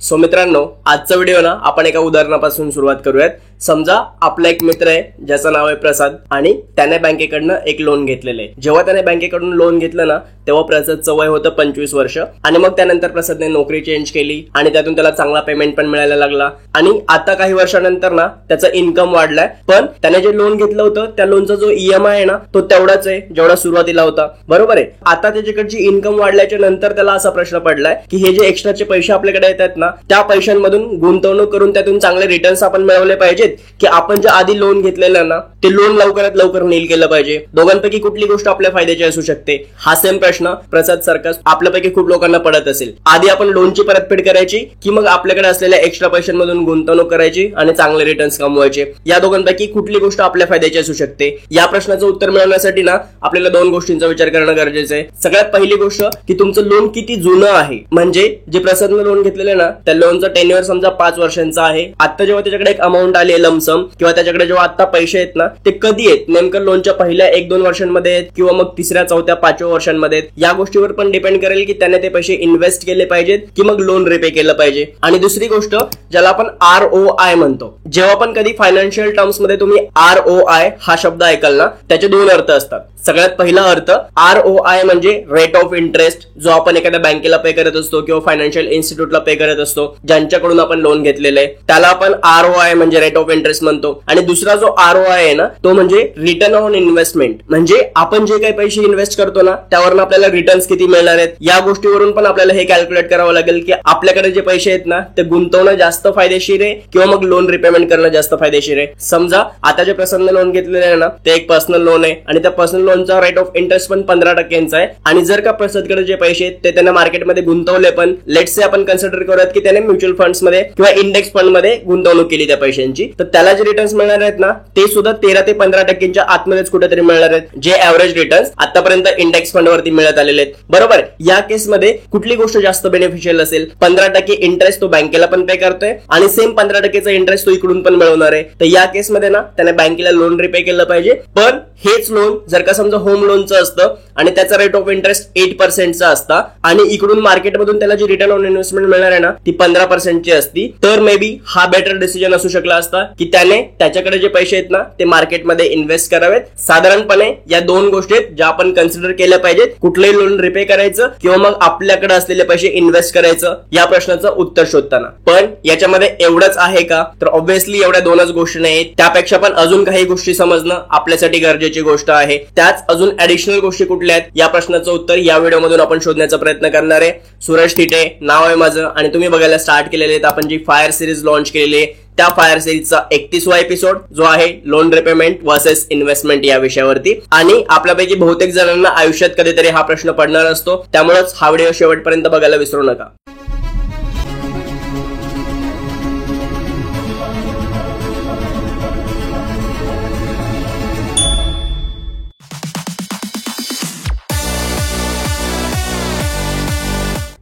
So मित्रांनो, आजचा video ना आपण एका उदाहरणापासून सुरुवात करूयात. समजा आपला एक मित्र आहे ज्याचं नाव आहे प्रसाद आणि त्याने बँकेकडनं एक लोन घेतलेलं आहे. जेव्हा त्याने बँकेकडून लोन घेतलं ना तेव्हा प्रसादचं वय होतं 25 वर्ष आणि मग त्यानंतर प्रसादने नोकरी चेंज केली आणि त्यातून त्याला चांगला पेमेंट पण मिळायला लागला आणि आता काही वर्षानंतर ना त्याचा इन्कम वाढलाय. पण त्याने जे लोन घेतलं होतं त्या लोनचा जो EMI आहे ना तो तेवढाच आहे जेवढा सुरुवातीला होता. बरोबर आहे. आता त्याच्याकडची इन्कम वाढल्याच्या नंतर त्याला असा प्रश्न पडलाय की हे जे एक्स्ट्राचे पैसे आपल्याकडे येतात ना त्या पैशांमधून गुंतवणूक करून त्यातून चांगले रिटर्न्स आपण मिळवले पाहिजेत की आपण जे आधी लोन घेतलेलं ना ते लोन लवकरात लवकर नील केलं पाहिजे. दोघांपैकी कुठली गोष्ट आपल्या फायद्याची असू शकते? हा सेम प्रश्न प्रसाद सारखा आपल्यापैकी खूप लोकांना पडत असेल. आधी आपण लोनची परतफेड करायची की मग आपल्याकडे असलेल्या एक्स्ट्रा पैशांमधून गुंतवणूक करायची आणि चांगले रिटर्न्स कमवायचे? या दोघांपैकी कुठली गोष्ट आपल्या फायद्याची असू शकते? या प्रश्नाचं उत्तर मिळवण्यासाठी ना आपल्याला दोन गोष्टींचा विचार करणं गरजेचं आहे. सगळ्यात पहिली गोष्ट की तुमचं लोन किती जुनं आहे. म्हणजे जे प्रसादनं लोन घेतलेलं ना त्या लोनचा टेन्युअर समजा 5 वर्षांचा आहे. आता जेव्हा त्याच्याकडे एक अमाऊंट आली लमसम किंवा त्याच्याकडे जेव्हा आता पैसे आहेत ना ते कधी आहेत? नेमकं लोनच्या पहिल्या 1-2 वर्षांमध्ये आहेत किंवा मग 3ऱ्या 4थ्या 5व्या वर्षांमध्ये आहेत? या गोष्टीवर पण डिपेंड करेल की त्याने ते पैसे इन्व्हेस्ट केले पाहिजेत की मग लोन रिपे केलं पाहिजे. आणि दुसरी गोष्ट ज्याला आपण ROI म्हणतो. जेव्हा पण कधी फायनान्शियल टर्म्स मध्ये तुम्ही ROI हा शब्द ऐकाल ना त्याचे 2 अर्थ असतात. सगळ्यात पहिला अर्थ ROI म्हणजे रेट ऑफ इंटरेस्ट जो आपण एखाद्या बँकेला पे करत असतो किंवा फायनान्शियल इन्स्टिट्यूटला पे करत असतो ज्यांच्याकडून आपण लोन घेतलेलं आहे त्याला आपण ROI म्हणजे रेट ऑफ इंटरेस्ट म्हणतो. आणि दुसरा जो ROI आहे ना तो म्हणजे रिटर्न ऑन इन्व्हेस्टमेंट. म्हणजे आपण जे काही पैसे इन्व्हेस्ट करतो ना त्यावरून आपल्याला रिटर्न्स किती मिळणार आहेत या गोष्टीवरून पण आपल्याला हे कॅल्क्युलेट करावं लागेल की आपल्याकडे जे पैसे आहेत ना ते गुंतवणं जास्त फायदेशीर आहे किंवा मग लोन रिपेमेंट करणं जास्त फायदेशीर आहे. समजा आता जे प्रसादने लोन घेतलेलं आहे ना ते एक पर्सनल लोन आहे आणि त्या पर्सनल लोनचा रेट ऑफ इंटरेस्ट पण 15% आहे. आणि जर का प्रसादकडे जे पैसे आहेत ते त्याने मार्केटमध्ये गुंतवले पण लेट्स से आपण कन्सिडर करूयात की त्याने म्युच्युअल फंड्स मध्ये किंवा इंडेक्स फंड मध्ये गुंतवणूक केली त्या पैशांची तर त्याला जे रिटर्न्स मिळणार आहेत ना ते सुद्धा 13 ते 15% आतमध्येच कुठेतरी मिळणार आहेत जे ऍव्हरेज रिटर्न्स आतापर्यंत इंडेक्स फंड वरती मिळत आलेले आहेत. बरोबर. या केसमध्ये कुठली गोष्ट जास्त बेनिफिशियल असेल? 15% इंटरेस्ट तो बँकेला पण पे करतोय आणि सेम 15%चा इंटरेस्ट तो इकडून पण मिळवणार आहे. तर या केसमध्ये ना त्याने बँकेला लोन रिपे केलं पाहिजे. पण हेच लोन जर का समजा होम लोनचं असतं आणि त्याचा रेट ऑफ इंटरेस्ट 8%चा असता आणि इकडून मार्केटमधून त्याला जी रिटर्न ऑन इन्व्हेस्टमेंट मिळणार आहे ना ती 15%ची असती तर मे बी हा बेटर डिसिजन असू शकला असता की त्याने त्याच्याकडे जे पैसे आहेत ना ते मार्केटमध्ये इन्व्हेस्ट करावेत. साधारणपणे या 2 गोष्टी ज्या आपण कन्सिडर केल्या पाहिजेत कुठलंही लोन रिपे करायचं किंवा मग आपल्याकडे असलेले पैसे इन्व्हेस्ट करायचं या प्रश्नाचं उत्तर शोधताना. पण याच्यामध्ये एवढंच आहे का? तर ऑब्व्हियसली एवढ्या 2च गोष्टी नाहीत. त्यापेक्षा पण अजून काही गोष्टी समजणं आपल्यासाठी गरजेची गोष्ट आहे. त्याच अजून ऍडिशनल गोष्टी कुठल्या आहेत या प्रश्नाचं उत्तर या व्हिडिओमधून आपण शोधण्याचा प्रयत्न करणार आहे. सूरज थिटे नाव आहे माझं आणि तुम्ही बघायला स्टार्ट केलेले आहेत आपण जी फायर सिरीज लॉन्च केलेली आहे त्या फायर सिरीजचा 31वा एपिसोड जो आहे लोन रिपेमेंट वर्सेस इन्व्हेस्टमेंट या विषयावरती. आणि आपल्यापैकी बहुतेक जणांना आयुष्यात कधीतरी हा प्रश्न पडणार असतो त्यामुळेच हा व्हिडिओ शेवटपर्यंत बघायला विसरू नका.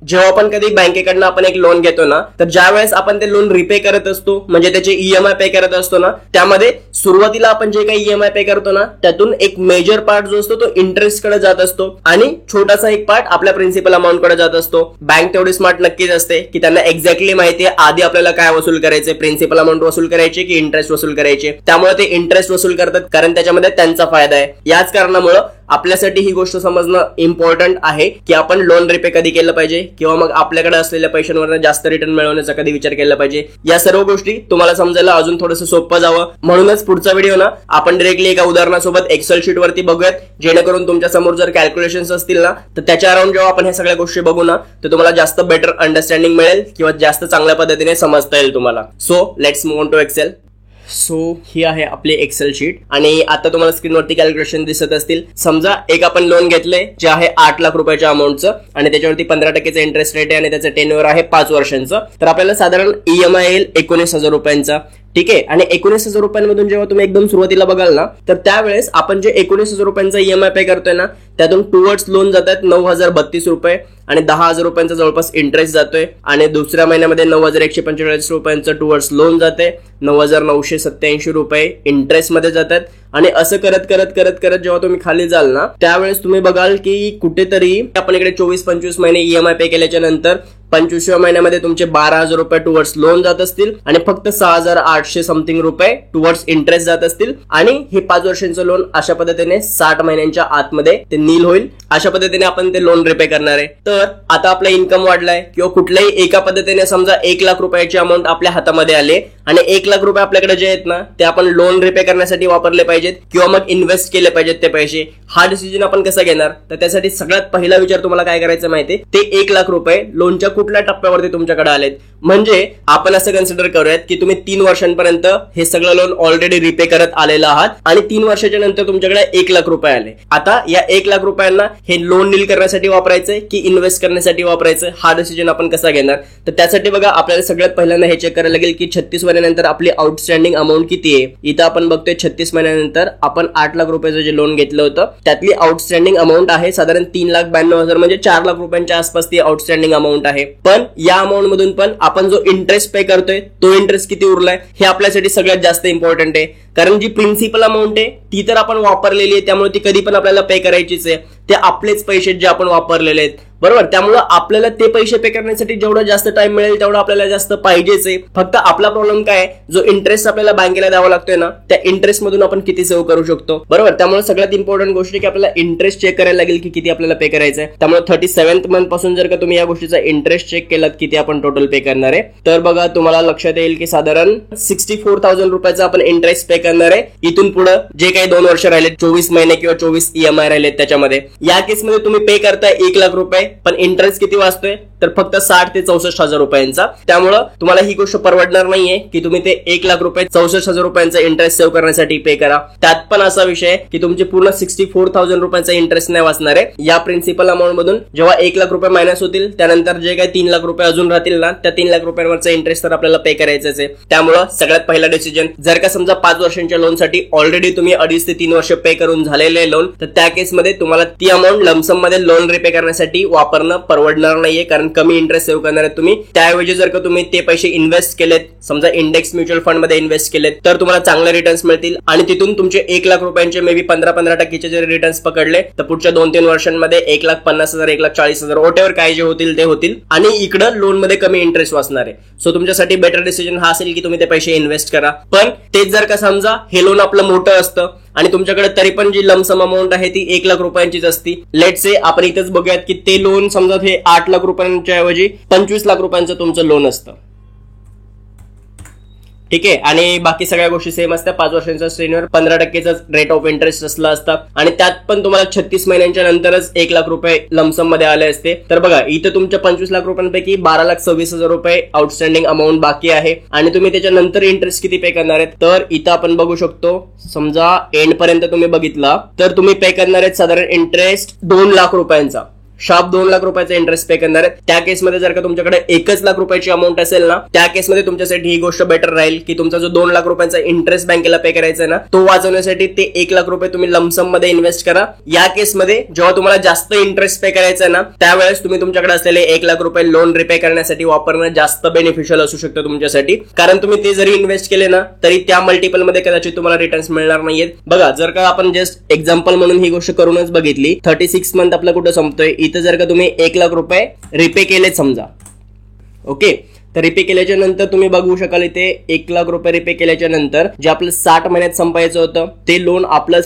जेव्हा आपण कधी बँकेकडनं आपण एक लोन घेतो ना तर ज्या वेळेस आपण ते लोन रिपे करत असतो म्हणजे त्याचे EMI पे करत असतो ना त्यामध्ये सुरुवातीला आपण जे काही EMI पे करतो ना त्यातून एक मेजर पार्ट जो असतो तो इंटरेस्ट कडे जात असतो आणि छोटासा एक पार्ट आपल्या प्रिन्सिपल अमाऊंट कडे जात असतो. बँक तेवढी स्मार्ट नक्कीच असते की त्यांना एक्झॅक्टली माहिती आहे आधी आपल्याला काय वसूल करायचे, प्रिन्सिपल अमाऊंट वसूल करायचे की इंटरेस्ट वसूल करायचे. त्यामुळे ते इंटरेस्ट वसूल करतात कारण त्याच्यामध्ये त्यांचा फायदा आहे. याच कारणामुळे आपल्यासाठी ही गोष्ट समजणं इम्पॉर्टंट आहे की आपण लोन रिपे कधी केलं पाहिजे किंवा मग आपल्याकडे असलेल्या पैशांवर जास्त रिटर्न मिळवण्याचा कधी विचार केला पाहिजे. या सर्व गोष्टी तुम्हाला समजायला अजून थोडंसं सोपं जावं म्हणूनच पुढचा व्हिडिओ ना आपण डायरेक्टली एका उदाहरणासोबत एक्सेल शीट वरती बघूयात जेणेकरून तुमच्या समोर जर कॅल्क्युलेशन्स असतील ना तर त्याच्या अराउंड जेव्हा आपण हे सगळ्या गोष्टी बघू ना तर तुम्हाला जास्त बेटर अंडरस्टँडिंग मिळेल किंवा जास्त चांगल्या पद्धतीने समजता येईल तुम्हाला. So let's move on to Excel. So ही आहे आपली एक्सेल शीट आणि आता तुम्हाला स्क्रीनवरती कॅल्क्युलेशन दिसत असतील. समजा एक आपण लोन घेतलंय जे आहे 8 लाख रुपयाच्या अमाऊंटचं आणि त्याच्यावरती 15%चा इंटरेस्ट रेट आहे आणि त्याचं टेन्युअर आहे 5 वर्षांचं. तर आपल्याला साधारण EMI येईल 19,000 रुपयांचा. ठीक आहे. आणि 19,000 रुपयांमधून जेव्हा तुम्ही एकदम सुरुवातीला बघाल ना तर त्यावेळेस आपण जे 19,000 रुपयांचा EMI पे करतोय ना त्यातून टुवर्ड्स लोन जातात 9,032 रुपये आणि 10,000 रुपयांचा जवळपास इंटरेस्ट जातोय आणि दुसऱ्या महिन्यामध्ये 9,145 रुपयांचं टुवर्ड्स लोन जाते, 9,987 रुपये इंटरेस्ट मध्ये जातात आणि असं करत करत करत करत जेव्हा तुम्ही खाली जाल ना त्यावेळेस तुम्ही बघाल की कुठेतरी आपण इकडे 24-25 महिने EMI पे केल्याच्या नंतर 25व्या महिन्यामध्ये तुमचे 12,000 रुपये टुवर्ड्स लोन जात असतील आणि फक्त 6,800 समथिंग रुपये टुवर्ड्स इंटरेस्ट जात असतील आणि हे 5 वर्षांचं लोन अशा पद्धतीने 60 महिन्यांच्या आतमध्ये ते नील होईल. अशा पद्धतीने आपण ते लोन रिपे करणार आहे. तर आता आपला इन्कम वाढलाय किंवा कुठल्याही एका पद्धतीने समजा 1 लाख रुपयाची अमाऊंट आपल्या हातामध्ये आले आणि 1 लाख रुपये आपल्याकडे जे आहेत ना ते आपण लोन रिपे करण्यासाठी वापरले पाहिजेत किंवा मग इन्व्हेस्ट केले पाहिजेत ते पैसे. हा डिसिजन आपण कसा घेणार, तर त्यासाठी सगळ्यात पहिला विचार तुम्हाला काय करायचं माहिती, ते 1 लाख रुपये लोनच्या कुठल्या टप्प्यावरती तुमच्याकडे आलेत. म्हणजे आपण असं कन्सिडर करूयात की तुम्ही 3 वर्षांपर्यंत हे सगळं लोन ऑलरेडी रिपे करत आलेला आहात आणि 3 वर्षाच्या नंतर तुमच्याकडे 1 लाख रुपये आले. आता या 1 लाख रुपयांना हे लोन नील करण्यासाठी वापरायचंय की इन्व्हेस्ट करण्यासाठी वापरायचं, हा डिसिजन आपण कसा घेणार. तर त्यासाठी बघा आपल्याला सगळ्यात पहिल्यांदा हे चेक करायला लागेल की 36 महिन्यानंतर आपली आउटस्टँडिंग अमाऊंट किती आहे. इथं आपण बघतोय 36 महिन्यानंतर आपण 8 लाख रुपयाचं जे लोन घेतलं होतं त्यातली आउटस्टँडिंग अमाऊंट आहे साधारण 3,92,000 म्हणजे 4 लाख रुपयांच्या आसपास ती आउटस्टँडिंग अमाऊंट आहे. पण या अमाऊंट मधून पण आपण जो इंटरेस्ट पे करतोय तो इंटरेस्ट किती उरलाय हे आपल्यासाठी सगळ्यात जास्त इम्पॉर्टंट आहे. कारण जी प्रिन्सिपल अमाऊंट आहे ती तर आपण वापरलेली आहे त्यामुळे ती कधी पण आपल्याला पे करायचीच आहे. ते आपलेच पैसे जे आपण वापरलेले आहेत बरोबर, त्यामुळे आपल्याला ते पैसे पे करण्यासाठी जेवढा जास्त टाइम मिळेल तेवढा आपल्याला जास्त पाहिजेच आहे. फक्त आपला प्रॉब्लेम काय, जो इंटरेस्ट आपल्याला बँकेला द्यावा लागतोय ना त्या इंटरेस्ट मधून आपण किती सेव्ह करू शकतो बरोबर. त्यामुळे सगळ्यात इम्पॉर्टंट गोष्ट की आपल्याला इंटरेस्ट चेक करायला लागेल की किती आपल्याला पे करायचं आहे. त्यामुळे 37th मंथ पासून जर का तुम्ही या गोष्टीचा इंटरेस्ट चेक केलात किती आपण टोटल पे करणार आहे तर बघा तुम्हाला लक्षात येईल की साधारण 64,000 रुपयाचा आपण इंटरेस्ट पे करणार आहे. इथून पुढे जे काही 2 वर्ष राहिले 24 महिने किंवा 24 EMI राहिले त्याच्यामध्ये या केसमध्ये तुम्ही पे करताय 1 लाख रुपये पण इंटरेस्ट किती वाचतोय तर फक्त 60 ते 64,000 रुपयांचा. त्यामुळे तुम्हाला ही गोष्ट परवडणार नाहीये की तुम्ही ते 1 लाख रुपये 64,000 रुपयांचा इंटरेस्ट सेव्ह करण्यासाठी पे करा. त्यात पण असा विषय आहे की तुमची पूर्ण 64,000 रुपयांचा इंटरेस्ट नाही वाचणार आहे. या प्रिन्सिपल अमाऊंट मधून जेव्हा 1 लाख रुपये मायनस होतील त्यानंतर जे काही 3 लाख रुपये अजून राहतील ना त्या 3 लाख रुपयांवरचा इंटरेस्ट तर आपल्याला पे करायचंच आहे. त्यामुळे सगळ्यात पहिला डिसिजन जर का समजा 5 वर्षांच्या लोन साठी ऑलरेडी तुम्ही 2.5 ते 3 वर्ष पे करून झालेले लोन तर त्या केसमध्ये तुम्हाला ती अमाऊंट लमसम मध्ये लोन रिपे करण्यासाठी वापरणं परवडणार नाहीये कारण कमी इंटरेस्ट सेव्ह करणार आहे तुम्ही. त्याऐवजी जर का तुम्ही ते पैसे इन्व्हेस्ट केलेत समजा इंडेक्स म्युच्युअल फंड मध्ये इन्व्हेस्ट केलेत तर तुम्हाला चांगले रिटर्न्स मिळतील आणि तिथून तुमचे 1 लाख रुपयांचे मे बी 15% जर रिटर्न्स पकडले तर पुढच्या 2-3 वर्षांमध्ये 1,50,000 1,40,000 वॉटेवर काय जे होतील ते होतील आणि इकडं लोन मध्ये कमी इंटरेस्ट वाचणार आहे. सो तुमच्यासाठी बेटर डिसिजन हा असेल की तुम्ही ते पैसे इन्व्हेस्ट करा. पण तेच जर का समजा हे लोन आपलं मोठं असतं आणि तुमच्याकडे तरी पण जी लमसम अमाऊंट आहे ती 1 लाख रुपयांचीच असती. लेट से आपण इथंच बघूयात की ते लोन समजा हे 8 लाख रुपयांच्या ऐवजी 25 लाख रुपयांचं तुमचं लोन असतं. ठीक आहे आणि बाकी सगळ्या गोष्टी सेम असतात. 5 वर्षांच्या श्रेणीवर 15%चा रेट ऑफ इंटरेस्ट असला असता आणि त्यात पण तुम्हाला 36 महिन्यांच्या नंतरच 1 लाख रुपये लमसम मध्ये आले असते. तर बघा इथं तुमच्या 25 लाख रुपयांपैकी 12,26,000 रुपये आउटस्टँडिंग अमाऊंट बाकी आहे आणि तुम्ही त्याच्यानंतर इंटरेस्ट किती पे करणार आहेत तर इथं आपण बघू शकतो समजा एंड पर्यंत तुम्ही बघितला तर तुम्ही पे करणार आहेत साधारण इंटरेस्ट 2 लाख रुपयांचा. शार्प 2 लाख रुपयाचा इंटरेस्ट पे करणार आहे. त्या केसमध्ये जर का तुमच्याकडे 1 लाख रुपयाची अमाऊंट असेल ना त्या केसमध्ये तुमच्यासाठी ही गोष्ट बेटर राहील की तुमचा जो 2 लाख रुपयांचा इंटरेस्ट बँकेला पे करायचा आहे ना तो वाचवण्यासाठी ते 1 लाख रुपये तुम्ही लमसम मध्ये इन्व्हेस्ट करा. या केसमध्ये जेव्हा तुम्हाला जास्त इंटरेस्ट पे करायचा आहे ना त्यावेळेस तुम्ही तुमच्याकडे असलेले 1 लाख रुपये लोन रिपे करण्यासाठी वापरणं जास्त बेनिफिशियल असू शकतं तुमच्यासाठी. कारण तुम्ही ते जरी इन्व्हेस्ट केले ना तरी त्या मल्टिपल मध्ये कदाचित तुम्हाला रिटर्न्स मिळणार नाहीयेत. बघा जर का आपण जस्ट एक्झाम्पल म्हणून ही गोष्ट करूनच बघितली 36 मंथ आपला कुठं संपतोय इथं जर का तुम्ही 1 लाख रुपये रिपे केलेत समजा ओके तर रिपे केल्याच्या नंतर तुम्ही बघू शकाल इथे 1 लाख रुपये रिपे केल्याच्या नंतर जे आपलं 60 महिन्यात संपायचं होतं ते लोन आपलं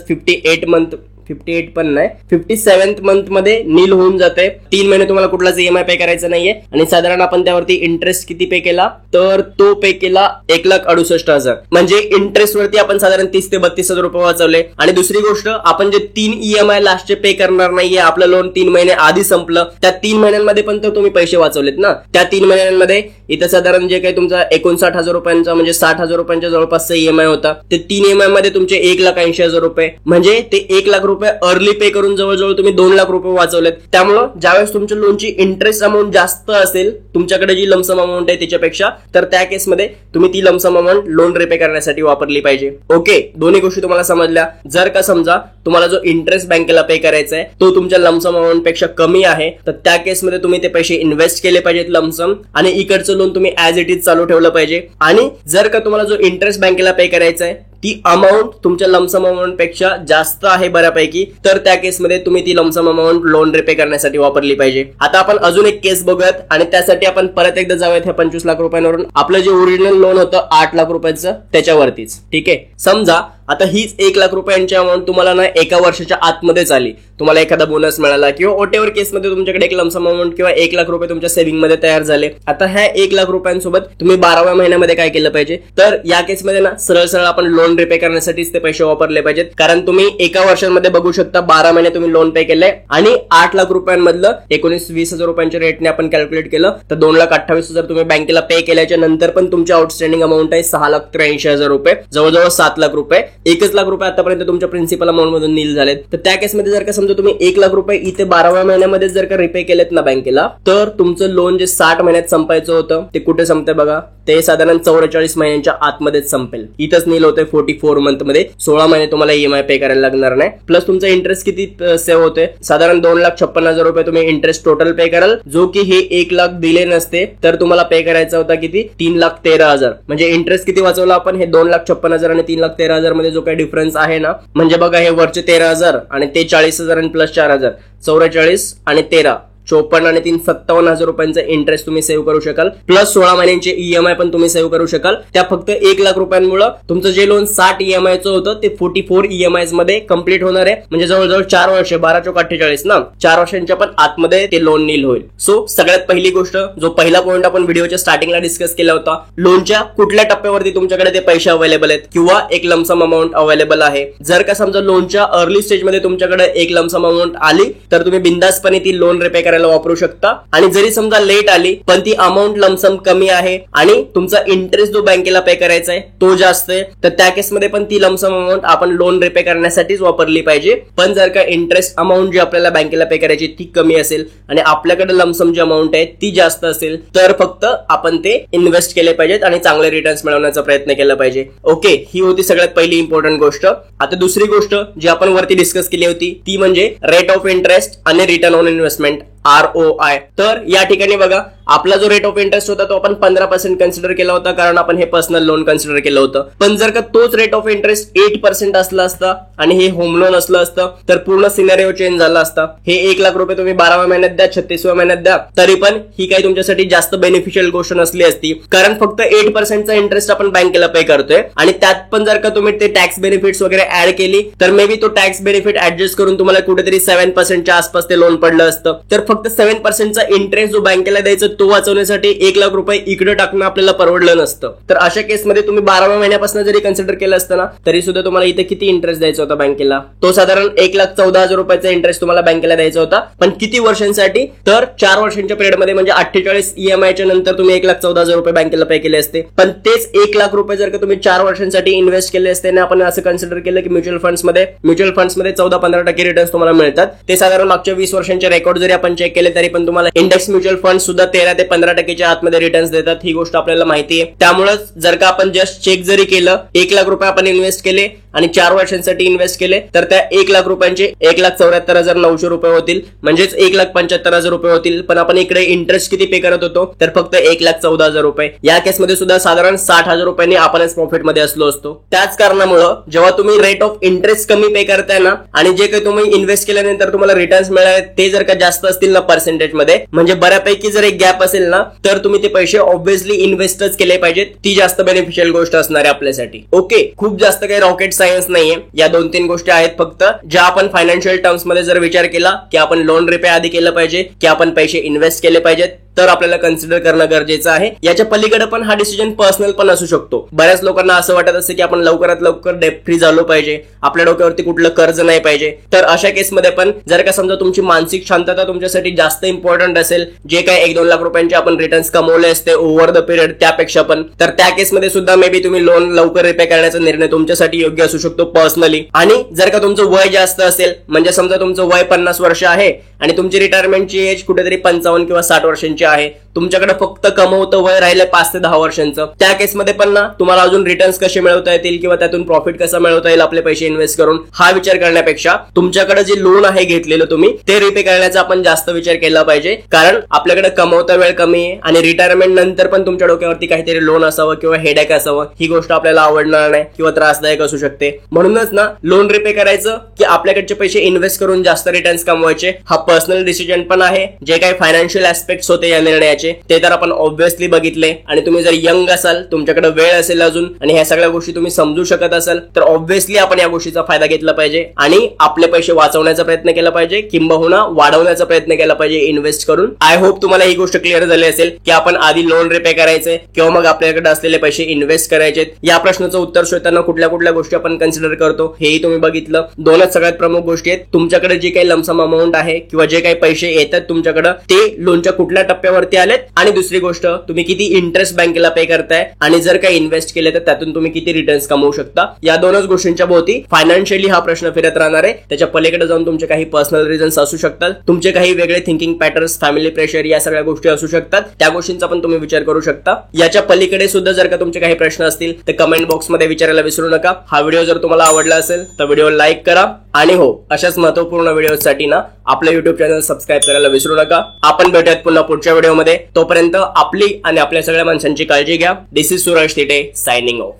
58 पण नाही 57th मंथ मध्ये नील होऊन जाते. 3 महिने तुम्हाला कुठलाच EMI पे करायचा नाहीये आणि साधारण आपण त्यावरती इंटरेस्ट किती पे केला तर तो पे केला 1,68,000 म्हणजे इंटरेस्ट वरती आपण साधारण 30 ते 32,000 रुपये वाचवले. आणि दुसरी गोष्ट आपण जे 3 EMI लास्टचे पे करणार नाहीये आपलं लोन 3 महिने आधी संपलं त्या 3 महिन्यांमध्ये पण तर तुम्ही पैसे वाचवलेत ना. त्या 3 महिन्यांमध्ये इथं साधारण जे काही तुमचा 59,000 रुपयांचा म्हणजे 60,000 रुपयांच्या जवळपासचा EMI होता ते 3 EMI मध्ये तुमचे 1,80,000 रुपये म्हणजे ते 1 लाख रुपये अर्ली पे करून जवळजवळ तुम्ही 2 लाख रुपये वाचवलेत. त्यामुळे ज्यावेळेस तुमच्या लोनची इंटरेस्ट अमाऊंट जास्त असेल तुमच्याकडे जी लमसम अमाऊंट आहे त्याच्यापेक्षा तर त्या केसमध्ये तुम्ही ती लमसम अमाऊंट लोन रिपे करण्यासाठी वापरली पाहिजे. ओके दोन्ही गोष्टी तुम्हाला समजल्या. जर का समजा तुम्हाला जो इंटरेस्ट बँकेला पे करायचा आहे तो तुमच्या लमसम अमाऊंट पेक्षा कमी आहे तर त्या केसमध्ये तुम्ही ते पैसे इन्व्हेस्ट केले पाहिजेत लमसम आणि इकडचं लोन तुम्ही ऍज इट इज चालू ठेवलं पाहिजे. आणि जर का तुम्हाला जो इंटरेस्ट बँकेला पे करायचा आहे ती अमाऊंट तुमच्या लमसम अमाऊंट पेक्षा जास्त आहे बऱ्यापैकी, तर त्या केसमध्ये तुम्ही ती लमसम अमाऊंट लोन रिपे करण्यासाठी वापरली पाहिजे. आता आपण अजून एक केस बघूयात आणि त्यासाठी आपण परत एकदा जाऊयात ह्या 25 लाख रुपयांवरून आपलं जे ओरिजिनल लोन होतं 8 लाख रुपयाचं त्याच्यावरतीच. ठीक आहे, समजा आता हीच 1 लाख रुपयांची अमाऊंट तुम्हाला ना एका वर्षाच्या आतमध्येच आली, तुम्हाला एखादा बोनस मिळाला किंवा वॉटेवर केसमध्ये तुमच्याकडे एक लमसम अमाऊंट किंवा 1 लाख रुपये तुमच्या सेव्हिंग मध्ये तयार झाले. आता ह्या 1 लाख रुपयांसोबत तुम्ही 12व्या महिन्यामध्ये काय केलं पाहिजे, तर या केसमध्ये ना सरळ सरळ आपण लोन रिपे करण्यासाठीच ते पैसे वापरले पाहिजेत. कारण तुम्ही एका वर्षामध्ये बघू शकता 12 महिने तुम्ही लोन पे केलंय आणि 8 लाख रुपयांमधलं 19-20 हजार रुपयांच्या रेटने आपण कॅल्क्युलेट केलं तर 2,28,000 तुम्ही बँकेला पे केल्याच्या नंतर पण तुमची आउटस्टँडिंग अमाऊंट आहे 6,83,000 रुपये, जवळजवळ 7 लाख रुपये. 1 लाख रुपये आतापर्यंत तुमच्या प्रिन्सिपल अमाऊंट मधून नील झालेत. तर त्या केसमध्ये जर का समजा तुम्ही 1 लाख रुपये इथे 12व्या महिन्यामध्ये जर का रिपे केलेत ना बँकेला, तर तुमचं लोन जे 60 महिन्यात संपायचं होतं ते कुठे संपते बघा, ते साधारण 44 महिन्यांच्या आतमध्येच संपेल. इथंच नील होते 44 मंथ मध्ये, 16 महिने तुम्हाला ईएमआय पे करायला लागणार नाही. प्लस तुमचा इंटरेस्ट किती सेव्ह होते, साधारण 2,56,000 रुपये तुम्ही इंटरेस्ट टोटल पे कराल, जो की हे 1 लाख दिले नसते तर तुम्हाला पे करायचा होता किती, 3,13,000. म्हणजे इंटरेस्ट किती वाचवला आपण, हे 2,56,000 आणि 3,13,000 मध्ये जो काही डिफरन्स आहे ना, म्हणजे बघा हे वरचे 13,000 आणि ते 40,000 आणि प्लस 4,000, 44 आणि 13, 54 आणि 3, 57,000 रुपयांचा इंटरेस्ट तुम्ही सेव्ह करू शकाल. प्लस 16 महिन्यांचे ईएमआय पण तुम्ही सेव्ह करू शकाल. त्या फक्त 1 लाख रुपयांमुळे तुमचं जे लोन 60 ईएमआयचं होतं ते 44 ईएमआय मध्ये कम्प्लीट होणार आहे. म्हणजे जवळजवळ 4 वर्ष, 12 चौक 48 ना, 4 वर्षांच्या पण आतमध्ये ते लोन नील होईल. सो सगळ्यात पहिली गोष्ट, जो पहिला पॉईंट आपण व्हिडिओच्या स्टार्टिंगला डिस्कस केला होता, लोनच्या कुठल्या टप्प्यावरती तुमच्याकडे ते पैसे अवेलेबल आहेत किंवा एक लमसम अमाऊंट अवेलेबल आहे. जर का समजा लोनच्या अर्ली स्टेजमध्ये तुमच्याकडे एक लमसम अमाऊंट आली तर तुम्ही बिंदासपणे ती लोन रिपे वापरू शकता. आणि जरी समजा लेट आली पण ती अमाऊंट लमसम कमी आहे आणि तुमचा इंटरेस्ट जो बँकेला पे करायचा आहे तो जास्त आहे, तर त्या केसमध्ये पण ती लमसम अमाऊंट आपण लोन रिपे करण्यासाठीच वापरली पाहिजे. पण जर का इंटरेस्ट अमाऊंट जी आपल्याला बँकेला पे करायची ती कमी असेल आणि आपल्याकडे लमसम जी अमाऊंट आहे ती जास्त असेल, तर फक्त आपण ते इन्व्हेस्ट केले पाहिजेत आणि चांगले रिटर्न्स मिळवण्याचा प्रयत्न केला पाहिजे. ओके, ही होती सगळ्यात पहिली इम्पॉर्टंट गोष्ट. आता दुसरी गोष्ट जी आपण वरती डिस्कस केली होती ती म्हणजे रेट ऑफ इंटरेस्ट आणि रिटर्न ऑन इन्व्हेस्टमेंट, ROI. तर या ठिकाणी बघा, आपला जो रेट ऑफ इंटरेस्ट होता तो आपण 15% कन्सिडर केला होता, कारण आपण हे पर्सनल लोन कन्सिडर केलं होतं. पण जर का तोच रेट ऑफ इंटरेस्ट 8% असला असता आणि हे होम लोन असलं असतं तर पूर्ण सिनेरिओ चेंज झाला असता. हे 1 लाख रुपये तुम्ही 12व्या महिन्यात द्या, 36व्या महिन्यात द्या, तरी पण ही काही तुमच्यासाठी जास्त बेनिफिशियल गोष्ट नसली असती. कारण फक्त 8%चा इंटरेस्ट आपण बँकेला पे करतोय आणि त्यात पण जर का तुम्ही ते टॅक्स बेनिफिट्स वगैरे ऍड केली तर मे बी तो टॅक्स बेनिफिट ऍडजस्ट करून तुम्हाला कुठेतरी 7%च्या आसपास ते लोन पडलं असतं. तर फक्त 7%चा इंटरेस्ट जो बँकेला द्यायचा तो वाचवण्यासाठी 1 लाख रुपये इकडे टाकणं आपल्याला परवडलं नसतं. तर अशा केसमध्ये तुम्ही 12व्या महिन्यापासून जरी कन्सिडर केलं असतं ना, तरी सुद्धा तुम्हाला इथे किती इंटरेस्ट द्यायचा होता बँकेला, तो साधारण 1,14,000 रुपयाचा इंटरेस्ट तुम्हाला बँकेला द्यायचा होता. पण किती वर्षांसाठी, तर 4 वर्षांच्या पिरियडमध्ये, म्हणजे 48 ईएमआयच्या नंतर तुम्ही 1,14,000 रुपये बँकेला पे केले असते. पण तेच 1 लाख रुपये जर का तुम्ही 4 वर्षांसाठी इन्व्हेस्ट केले असते ना, आपण असं कन्सिडर केलं की म्युच्युअल फंड्समध्ये 14-15% रिटर्न्स तुम्हाला मिळतात. ते साधारण मागच्या 20 वर्षांचे रेकॉर्ड जरी आपण चेक केले तरी पण तुम्हाला इंडेक्स म्युच्युअल फंड सुद्धा 13 ते 15% आतमध्ये रिटर्न्स देतात. ही गोष्ट आपल्याला माहिती आहे. त्यामुळे जर का आपण जस्ट चेक जरी केलं, 1 लाख रुपये आपण इन्व्हेस्ट केले आणि 4 वर्षांसाठी इन्व्हेस्ट केले, तर त्या 1 लाख रुपयांचे 1,74,900 रुपये होतील, म्हणजेच 1,75,000 रुपये होतील. पण आपण इकडे इंटरेस्ट किती पे करत होतो, तर फक्त 1,14,000 रुपये. या केसमध्ये सुद्धा साधारण 60,000 रुपयांनी आपणच प्रॉफिटमध्ये असलो असतो. त्याच कारणामुळे जेव्हा तुम्ही रेट ऑफ इंटरेस्ट कमी पे करताय ना आणि जे काही तुम्ही इन्व्हेस्ट केल्यानंतर तुम्हाला रिटर्न्स मिळाले ते जर का जास्त असतील ना पर्सेंटेज मध्ये, म्हणजे बऱ्यापैकी जर एक गॅप असेल ना, तर तुम्ही ते पैसे ऑब्व्हियसली इन्व्हेस्टच केले पाहिजेत. ती जास्त बेनिफिशियल गोष्ट असणार आहे आपल्यासाठी. ओके, खूप जास्त काही रॉकेट सायन्स नाहीये. या 2-3 गोष्टी आहेत फक्त, ज्या आपण फायनान्शियल टर्म्स मध्ये जर विचार केला की आपण लोन रिपे आधी केलं पाहिजे की आपण पैसे इन्व्हेस्ट केले पाहिजेत, तर आपल्याला कन्सिडर करणं गरजेचं आहे. याच्या पलीकडे पण हा डिसिजन पर्सनल पण असू शकतो. बऱ्याच लोकांना असं वाटत असतं की आपण लवकरात लवकर डेट फ्री झालो पाहिजे, आपल्या डोक्यावरती कुठलं कर्ज नाही पाहिजे. तर अशा केसमध्ये पण जर का समजा तुमची मानसिक शांतता तुमच्यासाठी जास्त इम्पॉर्टंट असेल, जे काही 1-2 लाख रुपयांचे आपण रिटर्न्स कमवले असते ओव्हर द पिरियड त्यापेक्षा पण, तर त्या केसमध्ये सुद्धा मे बी तुम्ही लोन लवकर रिपे करण्याचा निर्णय तुमच्यासाठी योग्य असू शकतो पर्सनली. आणि जर का तुमचं वय जास्त असेल, म्हणजे समजा तुमचं वय 50 वर्ष आहे आणि तुमची रिटायरमेंटची एज कुठेतरी 55 किंवा 60 वर्षांची आहे, तुमच्याकडे फक्त कमवतं वय राहिलंय 5 ते 10 वर्षांचं, त्या केसमध्ये पण ना तुम्हाला अजून रिटर्न्स कसे मिळवता येतील किंवा त्यातून प्रॉफिट कसा मिळवता येईल आपले पैसे इन्व्हेस्ट करून, हा विचार करण्यापेक्षा तुमच्याकडे जे लोन आहे घेतलेलं तुम्ही ते रिपे करण्याचा आपण जास्त विचार केला पाहिजे. कारण आपल्याकडे कमवता वेळ कमी आहे आणि रिटायरमेंट नंतर पण तुमच्या डोक्यावरती काहीतरी लोन असावं किंवा हेडॅक असावं, ही गोष्ट आपल्याला आवडणार नाही किंवा त्रासदायक असू शकते. म्हणूनच ना लोन रिपे करायचं की आपल्याकडचे पैसे इन्व्हेस्ट करून जास्त रिटर्न्स कमवायचे, हा पर्सनल डिसिजन पण आहे. जे काही फायनान्शियल ऍस्पेक्ट्स होते या निर्णयाचे ते तर आपण ऑब्व्हियसली बघितले. आणि तुम्ही जर यंग असाल, तुमच्याकडे वेळ असेल अजून आणि ह्या सगळ्या गोष्टी तुम्ही समजू शकत असाल, तर ऑब्व्हियसली आपण या गोष्टीचा फायदा घेतला पाहिजे आणि आपले पैसे वाचवण्याचा प्रयत्न केला पाहिजे किंबहुना वाढवण्याचा प्रयत्न केला पाहिजे इन्व्हेस्ट करून. आय होप तुम्हाला ही गोष्ट क्लिअर झाली असेल की आपण आधी लोन रिपे करायचे किंवा मग आपल्याकडे असलेले पैसे इन्व्हेस्ट करायचे. या प्रश्नाचं उत्तर शोधताना कुठल्या कुठल्या गोष्टी आपण कन्सिडर करतो हेही तुम्ही बघितलं. दोनच सगळ्यात प्रमुख गोष्टी आहेत, तुमच्याकडे जे काही लमसम अमाऊंट आहे किंवा जे काही पैसे येतात तुमच्याकडे ते लोनच्या कुठल्या टप्प्यावरती आलेत, आणि दुसरी गोष्ट तुम्ही किती इंटरेस्ट बँकेला पे करताय आणि जर काही इन्व्हेस्ट केले तर त्यातून तुम्ही किती रिटर्न्स कमवू शकता. या दोनच गोष्टींच्या भोवती फायनान्शियली हा प्रश्न फिरत राहणार आहे. त्याच्या पलीकडे जाऊन तुमचे काही पर्सनल रिझन्स असू शकतात, तुमचे काही वेगळे थिंकिंग पॅटर्न्स, फॅमिली प्रेशर, या सगळ्या गोष्टी असू शकतात. त्या गोष्टींचा पण तुम्ही विचार करू शकता. याच्या पलीकडे सुद्धा जर का तुमचे काही प्रश्न असतील तर कमेंट बॉक्स मध्ये विचारायला विसरू नका. हा व्हिडिओ जर तुम्हाला आवडला असेल तर व्हिडिओ लाईक करा आणि हो, अशाच महत्वपूर्ण व्हिडिओसाठी ना आपलं युट्यूब चॅनल सबस्क्राईब करायला विसरू नका. आपण भेटूयात पुन्हा पुढच्या व्हिडिओमध्ये. तोपर्यंत आपली आणि आपल्या सगळ्या माणसांची काळजी घ्या. दिस इज सूरज तिटे सायनिंग ऑफ.